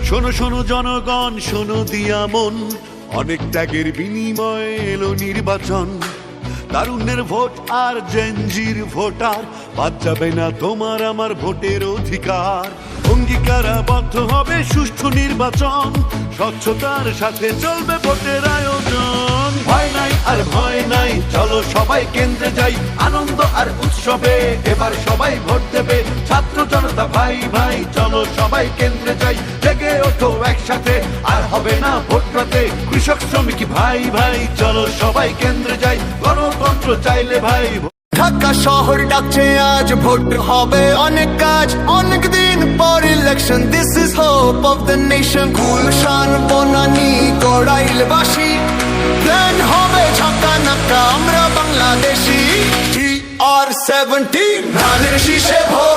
শোনো শোনো জনগণ, শোনো দিয়া মন, অনেক ত্যাগের বিনিময়ে এলো নির্বাচন। তারুণ্যের ভোট আর জেনজির ভোটার, বাদ যাবে না তোমার আমার ভোটের অধিকার। অঙ্গীকারাবদ্ধ হবে সুষ্ঠু নির্বাচন, স্বচ্ছতার সাথে চলবে ভোটের আয়োজন। ভয় নাই আর ভয় নাই, চলো সবাই কেন্দ্রে যাই, আনন্দ আর উৎসবে এবার সবাই ভোট দেবে। ছাত্র জনতা ভাই ভাই, চলো সবাই কেন্দ্রে যাই, জেগে ওঠো একসাথে, আর হবে না ভোট রাতে। কৃষক শ্রমিক ভাই ভাই, চলো সবাই কেন্দ্রে যাই, গণতন্ত্র চাইলে ভাই। ঢাকা শহর ডাকছে আজ, ভোট হবে অনেক কাজ, অনেক দিন পর election. This is hope of the nation. Gulshan Banani কড়াইলবাসী, প্ল্যান হবে ঝাঁকা নাকা, আমরা বাংলাদেশি। TR-17 ধানের শীষে ভোট।